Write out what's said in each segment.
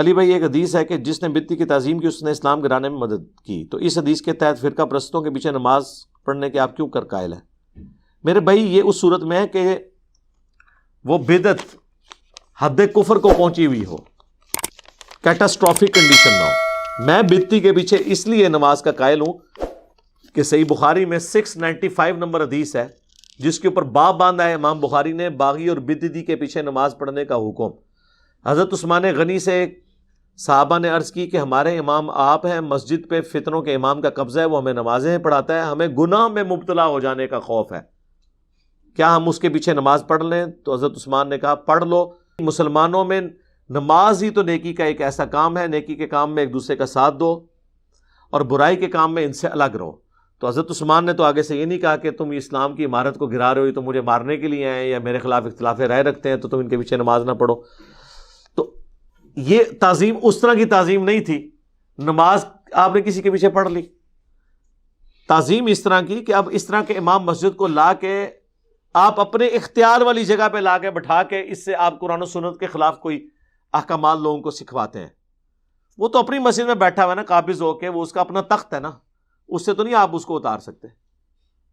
علی بھائی ایک حدیث ہے کہ جس نے بدعتی کی تعظیم کی اس نے اسلام گرانے میں مدد کی، تو اس حدیث کے تحت فرقہ پرستوں کے پیچھے نماز پڑھنے کے آپ کیوں کر قائل ہیں؟ میرے بھائی یہ اس صورت میں ہے کہ وہ بدعت حد کفر کو پہنچی ہوئی ہو، کیٹاسٹرافک کنڈیشن نہ ہو۔ میں بدعتی کے پیچھے اس لیے نماز کا قائل ہوں کہ صحیح بخاری میں 695 نمبر حدیث ہے جس کے اوپر باب باندھا ہے امام بخاری نے، باغی اور بدعتی کے پیچھے نماز پڑھنے کا حکم۔ حضرت عثمان غنی سے صحابہ نے عرض کی کہ ہمارے امام آپ ہیں، مسجد پہ فتنوں کے امام کا قبضہ ہے، وہ ہمیں نمازیں پڑھاتا ہے، ہمیں گناہ میں مبتلا ہو جانے کا خوف ہے، کیا ہم اس کے پیچھے نماز پڑھ لیں؟ تو حضرت عثمان نے کہا پڑھ لو، مسلمانوں میں نماز ہی تو نیکی کا ایک ایسا کام ہے، نیکی کے کام میں ایک دوسرے کا ساتھ دو اور برائی کے کام میں ان سے الگ رہو۔ تو حضرت عثمان نے تو آگے سے یہ نہیں کہا کہ تم اسلام کی عمارت کو گرا رہے ہو، تو مجھے مارنے کے لیے ہیں یا میرے خلاف اختلاف رائے رکھتے ہیں تو تم ان کے پیچھے نماز نہ پڑھو۔ تو یہ تعظیم اس طرح کی تعظیم نہیں تھی، نماز آپ نے کسی کے پیچھے پڑھ لی۔ تعظیم اس طرح کی کہ اب اس طرح کے امام مسجد کو لا کے آپ اپنے اختیار والی جگہ پہ لا کے بٹھا کے اس سے آپ قرآن و سنت کے خلاف کوئی احکامات لوگوں کو سکھواتے ہیں۔ وہ تو اپنی مسجد میں بیٹھا ہوا ہے نا، قابض ہو کے، وہ اس کا اپنا تخت ہے نا، اس سے تو نہیں آپ اس کو اتار سکتے۔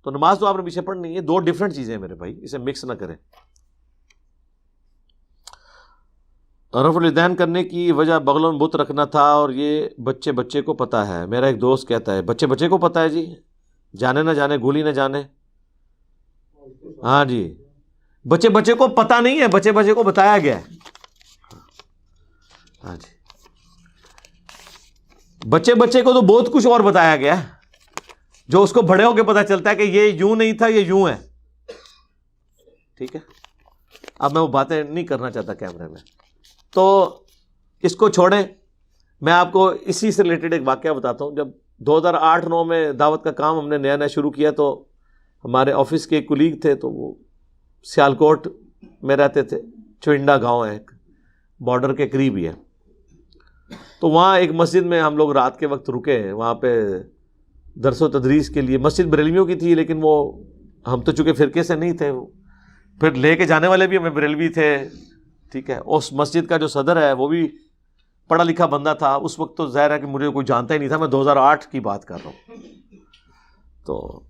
تو نماز تو آپ نے پیچھے پڑھنی ہے، دو ڈیفرنٹ چیزیں ہیں میرے بھائی، اسے مکس نہ کریں۔ رفع الیدین کرنے کی وجہ بغلوں میں بت رکھنا تھا اور یہ بچے کو پتا ہے۔ میرا ایک دوست کہتا ہے بچے کو پتا ہے جی، جانے نہ جانے گولی نہ جانے۔ ہاں جی، بچے کو پتا نہیں ہے، بچے کو بتایا گیا ہے۔ ہاں جی، بچے کو تو بہت کچھ اور بتایا گیا ہے جو اس کو بڑے ہو کے پتا چلتا ہے کہ یہ یوں نہیں تھا، یہ یوں ہے۔ ٹھیک ہے، اب میں وہ باتیں نہیں کرنا چاہتا کیمرے میں، تو اس کو چھوڑیں۔ میں آپ کو اسی سے ریلیٹڈ ایک واقعہ بتاتا ہوں۔ جب 2008-9 میں دعوت کا کام ہم نے نیا شروع کیا تو ہمارے آفس کے ایک کولیگ تھے، تو وہ سیالکوٹ میں رہتے تھے، چوئنڈا گاؤں ہے، ایک بارڈر کے قریب ہی ہے۔ تو وہاں ایک مسجد میں ہم لوگ رات کے وقت رکے ہیں، وہاں پہ درس و تدریس کے لیے۔ مسجد بریلویوں کی تھی، لیکن وہ ہم تو چونکہ فرقے سے نہیں تھے، پھر لے کے جانے والے بھی ہمیں بریلوی تھے۔ ٹھیک ہے، اس مسجد کا جو صدر ہے وہ بھی پڑھا لکھا بندہ تھا۔ اس وقت تو ظاہر ہے کہ مجھے کوئی جانتا ہی نہیں تھا، میں 2008 کی بات کر رہا ہوں۔ تو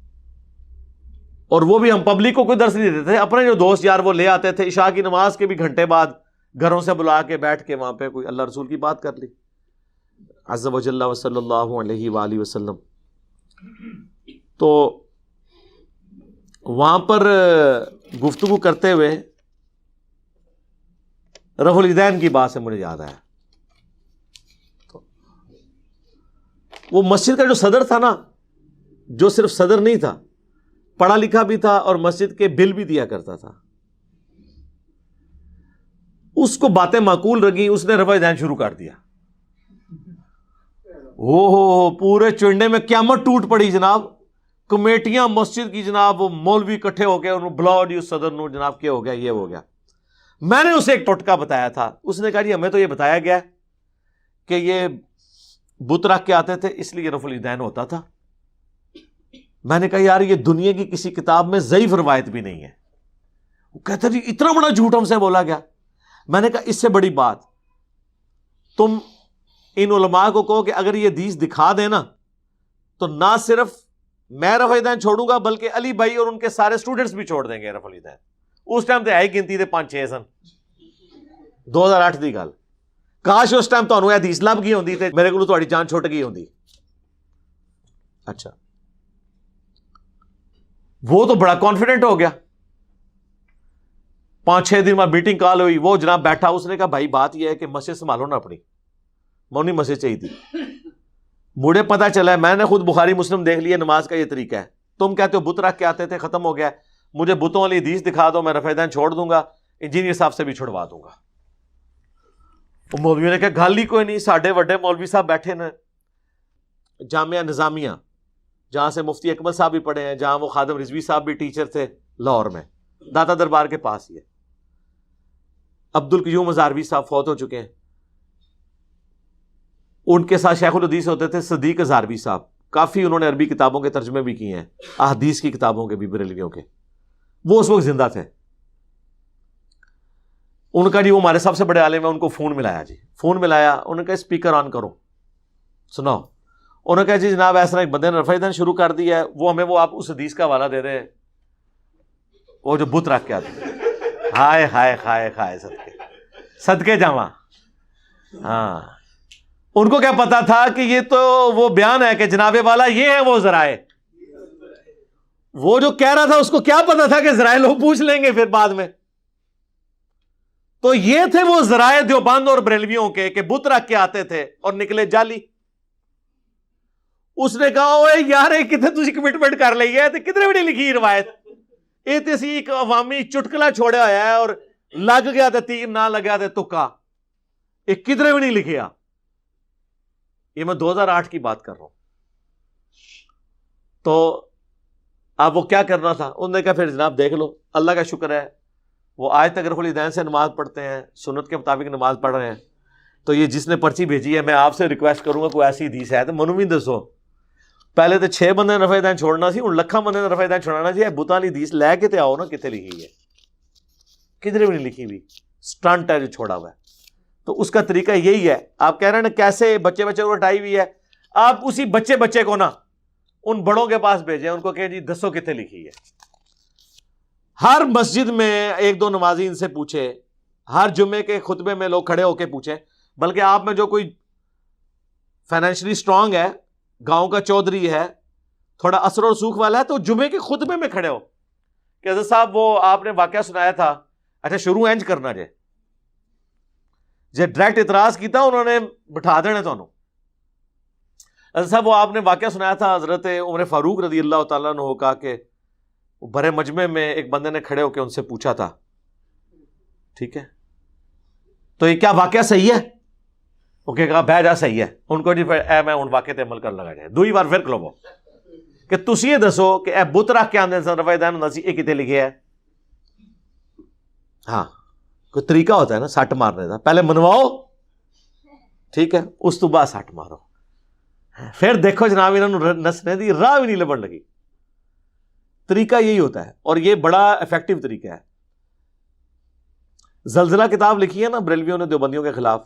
اور وہ بھی ہم پبلک کو کوئی درس نہیں دیتے تھے، اپنے جو دوست یار وہ لے آتے تھے، عشاء کی نماز کے بھی گھنٹے بعد گھروں سے بلا کے بیٹھ کے وہاں پہ کوئی اللہ رسول کی بات کر لی، عز و جل و صلی اللہ علیہ وآلہ وسلم۔ تو وہاں پر گفتگو کرتے ہوئے رفع الیدین کی بات سے مجھے یاد آیا۔ تو وہ مسجد کا جو صدر تھا نا، جو صرف صدر نہیں تھا، پڑھا لکھا بھی تھا اور مسجد کے بل بھی دیا کرتا تھا، اس کو باتیں معقول لگیں، اس نے رفع الیدین شروع کر دیا۔ ہو پورے چنڈے میں قیامت ٹوٹ پڑی جناب، کمیٹیاں مسجد کی جناب، وہ مولوی اکٹھے ہو گئے، انہوں بلاؤ جی اس صدر نو جناب، کیا ہو گیا، یہ ہو گیا۔ میں نے اسے ایک ٹوٹکا بتایا تھا، اس نے کہا جی ہمیں تو یہ بتایا گیا کہ یہ بت رکھ کے آتے تھے اس لیے رفع الیدین ہوتا تھا۔ میں نے کہا یار یہ دنیا کی کسی کتاب میں ضعیف روایت بھی نہیں ہے۔ وہ کہتا جی اتنا بڑا جھوٹ ہم سے بولا گیا۔ میں نے کہا اس سے بڑی بات تم ان علماء کو کہو کہ اگر یہ حدیث دکھا دے نا تو نہ صرف میں رفع الیدین چھوڑوں گا بلکہ علی بھائی اور ان کے سارے سٹوڈنٹس بھی چھوڑ دیں گے رفع الیدین۔ اس ٹائم تے آئی گنتی دے 5-6 سن، 2008 دی گل۔ کاش اس ٹائم تانوں یہ حدیث لب گئی ہوندی تے میرے کولوں تہاڈی جان چھٹ گئی ہوندی۔ اچھا، وہ تو بڑا کانفیڈنٹ ہو گیا۔ 5-6 دن بعد میٹنگ کال ہوئی، وہ جناب بیٹھا، اس نے کہا بھائی بات یہ ہے کہ مسجد سنبھالو نا اپنی، مونی مسجد چاہیے تھی۔ مجھے پتا چلا ہے، میں نے خود بخاری مسلم دیکھ لیا، نماز کا یہ طریقہ ہے۔ تم کہتے ہو بت رکھ کے آتے تھے، ختم ہو گیا، مجھے بتوں والی حدیث دکھا دو، میں رفع الیدین چھوڑ دوں گا، انجینئر صاحب سے بھی چھڑوا دوں گا۔ وہ مولویوں نے کہا گل ہی کوئی نہیں، ساڈے وڈے مولوی صاحب بیٹھے نا جامعہ نظامیہ، جہاں سے مفتی اکمل صاحب بھی پڑھے ہیں، جہاں وہ خادم رضوی صاحب بھی ٹیچر تھے لاہور میں، داتا دربار کے پاس ہی ہے۔ عبدالقیوم ہزاروی صاحب فوت ہو چکے ہیں، ان کے ساتھ شیخ الحدیث ہوتے تھے صدیق ہزاروی صاحب، کافی انہوں نے عربی کتابوں کے ترجمے بھی کیے ہیں، احادیث کی کتابوں کے بھی، بریلویوں کے۔ وہ اس وقت زندہ تھے۔ ان کا جی وہ ہمارے سب سے بڑے عالم ہیں، ان کو فون ملایا جی، فون ملایا، انہوں نے کہا اسپیکر آن کرو سناؤ. انہوں نے کہا جی جناب ایسا ایک بندے نے رفع دین شروع کر دیا ہے، وہ ہمیں وہ آپ اس حدیث کا حوالہ دے دیں وہ جو بت رکھ کے آتے. ہائے ہائے ہائے ہائے صدقے صدقے جاواں. ہاں ان کو کیا پتا تھا کہ یہ تو وہ بیان ہے کہ جناب والا یہ ہے وہ ذرائع. وہ جو کہہ رہا تھا اس کو کیا پتا تھا کہ ذرائع لوگ پوچھ لیں گے پھر بعد میں. تو یہ تھے وہ ذرائع دیوبند اور بریلویوں کے کہ بت رکھ کے آتے تھے اور نکلے جعلی. اس نے کہا اوے یار کتنے تسی کمٹمنٹ کر لی ہے تے کتنے بڑی لکھی روایت، یہ تے سی ایک عوامی چٹکلا چھوڑا ہوا ہے اور لگ گیا تے تیر نہ لگیا تے تکا، یہ کدھر بھی نہیں لکھیا. یہ میں 2008 کی بات کر رہا ہوں. تو اب وہ کیا کرنا تھا، انہوں نے کہا پھر جناب دیکھ لو، اللہ کا شکر ہے وہ آج تک رکھ الدین سے نماز پڑھتے ہیں، سنت کے مطابق نماز پڑھ رہے ہیں. تو یہ جس نے پرچی بھیجی ہے میں آپ سے ریکویسٹ کروں گا کوئی ایسی حدیث ہے تو منو بھی دسو. پہلے تو 6 بندے نے رفع دین چھوڑنا سی، ہوں لکھاں بندے نے رفع دین چھوڑنا سی. بتاں والی حدیث لے کے تے آؤ نا، کتنے لکھی ہے؟ کدھر بھی نہیں لکھی ہوئی، سٹنٹ ہے جو چھوڑا ہوا ہے. تو اس کا طریقہ یہی ہے. آپ کہہ رہے ہیں نا کیسے بچے کو ہٹائی ہوئی ہے، آپ اسی بچے کو نا ان بڑوں کے پاس بھیجیں، ان کو کہیں جی دسو کتنے لکھی ہے. ہر مسجد میں 1-2 نمازی ان سے پوچھے، ہر جمعے کے خطبے میں لوگ کھڑے ہو کے پوچھیں. بلکہ آپ میں جو کوئی فائنینشلی سٹرونگ ہے، گاؤں کا چودھری ہے، تھوڑا اثر و رسوخ والا ہے، تو جمعے کے خطبے میں کھڑے ہو کہ حضرت صاحب وہ آپ نے واقعہ سنایا تھا. اچھا شروع اینج کرنا جے ڈائریکٹ اعتراض کیتا انہوں نے بٹھا دینے تو. حضرت صاحب وہ آپ نے واقعہ سنایا تھا حضرت عمر فاروق رضی اللہ تعالیٰ عنہ کا کہ بڑے مجمع میں ایک بندے نے کھڑے ہو کے ان سے پوچھا تھا، ٹھیک ہے تو یہ کیا واقعہ صحیح ہے؟ وہ کہا بہ جا صحیح ہے. ان کو جی اے میں ان واقعے تے عمل کر لگا جائے. دوئی بار پھر کلو کہ تسی یہ دسو کہ اے بت رکھ کے آندے سن رفع دین ہوندا سی، یہ کتے لکھے ہے؟ ہاں کوئی طریقہ ہوتا ہے نا سٹ مارنے کا، پہلے منواؤ ٹھیک ہے، اس تو بعد سٹ مارو. پھر دیکھو جناب انہوں نے نسنے دی راہ بھی نہیں لبن لگی. طریقہ یہی ہوتا ہے اور یہ بڑا افیکٹو طریقہ ہے. زلزلہ کتاب لکھی ہے نا بریلویوں نے دیوبندیوں کے خلاف.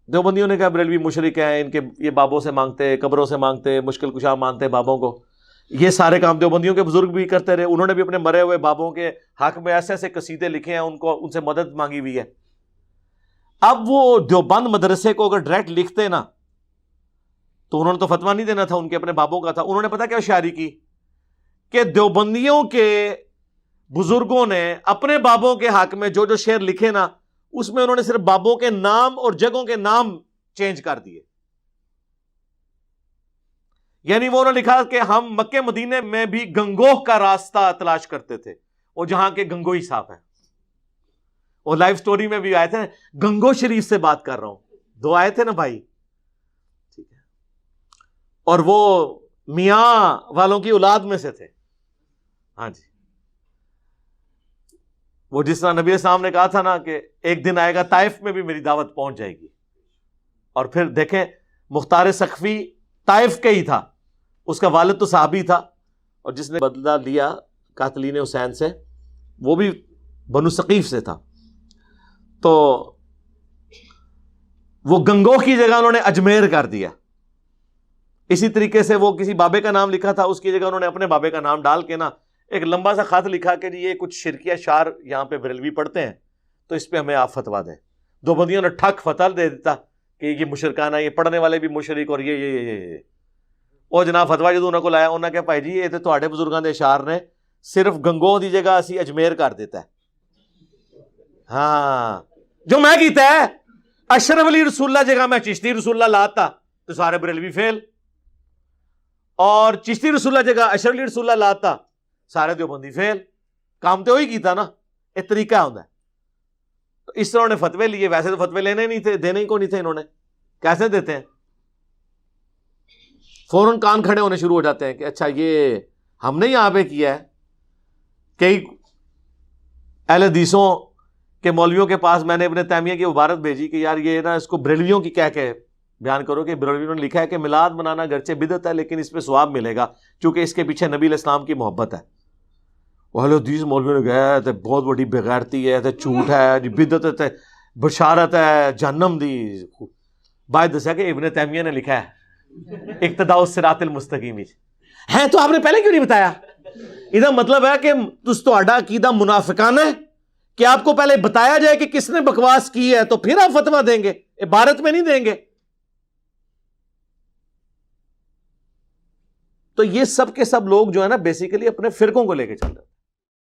دیوبندیوں نے کہا بریلوی مشرک ہیں، ان کے یہ بابوں سے مانگتے، قبروں سے مانگتے، مشکل کشا مانتے بابوں کو. یہ سارے کام دیوبندیوں کے بزرگ بھی کرتے رہے. انہوں نے بھی اپنے مرے ہوئے بابوں کے حق میں ایسے ایسے قصیدے لکھے ہیں، ان سے مدد مانگی ہوئی ہے. اب وہ دیوبند مدرسے کو اگر ڈائریکٹ لکھتے نا تو انہوں نے تو فتویٰ نہیں دینا تھا، ان کے اپنے بابوں کا تھا. انہوں نے پتا کیا شاعری کی کہ دیوبندیوں کے بزرگوں نے اپنے بابوں کے حق میں جو جو شعر لکھے نا اس میں انہوں نے صرف بابوں کے نام اور جگہوں کے نام چینج کر دیے. یعنی وہ انہوں نے لکھا کہ ہم مکے مدینے میں بھی گنگوہ کا راستہ تلاش کرتے تھے، وہ جہاں کے گنگوہی صاحب ہیں. وہ لائف سٹوری میں بھی آئے تھے، گنگو شریف سے بات کر رہا ہوں، 2 آئے تھے نا بھائی، ٹھیک ہے. اور وہ میاں والوں کی اولاد میں سے تھے. ہاں جی، وہ جس طرح نبی السلام نے کہا تھا نا کہ ایک دن آئے گا طائف میں بھی میری دعوت پہنچ جائے گی. اور پھر دیکھیں مختار سقفی طائف کے ہی تھا، اس کا والد تو صحابی تھا، اور جس نے بدلہ لیا قاتلین حسین سے وہ بھی بنو ثقیف سے تھا. تو وہ گنگو کی جگہ انہوں نے اجمیر کر دیا. اسی طریقے سے وہ کسی بابے کا نام لکھا تھا، اس کی جگہ انہوں نے اپنے بابے کا نام ڈال کے نا ایک لمبا سا خط لکھا کہ جی یہ کچھ شرکیہ شعر یہاں پہ بریلوی پڑھتے ہیں تو اس پہ ہمیں آپ فتویٰ دیں. دیوبندیوں نے ٹھک فتویٰ دے دیتا کہ یہ مشرکانہ، یہ پڑھنے والے بھی مشرک، اور یہ وہ جناب فتویٰ جدوں انہوں کو لایا، انہوں نے کہا بھائی جی یہ تو تہاڈے بزرگاں دے اشعار نے، صرف گنگو دی جگہ اسی اجمیر کر دیتا ہے. ہاں جو میں کیتا ہے اشرف علی رسول اللہ جگہ میں چشتی رسول اللہ لاتا تو سارے بریلوی فیل، اور چشتی رسول اللہ جگہ اشرف علی رسول اللہ لاتا سارے دیوبندی فیل. کام تو وہی کیتا نا، ایک طریقہ ہوتا ہے. تو اس طرح انہوں نے فتوے لیے. ویسے تو فتوے لینے نہیں تھے، دینے ہی کو نہیں تھے. انہوں نے کیسے دیتے ہیں؟ فوراً کان کھڑے ہونے شروع ہو جاتے ہیں کہ اچھا یہ ہم نے یہاں پہ کیا ہے. کئی اہل حدیثوں کے مولویوں کے پاس میں نے ابن تیمیہ کی عبارت بھیجی کہ یار یہ نا اس کو بریلویوں کی کہہ کے بیان کرو کہ بریلویوں نے لکھا ہے کہ میلاد منانا گرچہ بدعت ہے لیکن اس پہ ثواب ملے گا چونکہ اس کے پیچھے نبی علیہ السلام کی محبت ہے. اہل حدیث مولوی نے گیا تے بہت بڑی بغیرتی ہے تے جھوٹ ہے جی بدعت تے بشارت ہے جہنم دی. باید دسیا کہ ابن تیمیہ نے لکھا ہے اقتداء الصراط المستقیم ہے تو آپ نے پہلے کیوں نہیں بتایا؟ ادھا مطلب ہے کہ تہاڈا عقیدہ منافقانہ ہے کہ آپ کو پہلے بتایا جائے کہ کس نے بکواس کی ہے تو پھر آپ فتویٰ دیں گے، عبارت میں نہیں دیں گے. تو یہ سب کے سب لوگ جو ہے نا بیسیکلی اپنے فرقوں کو لے کے چل رہے ہیں.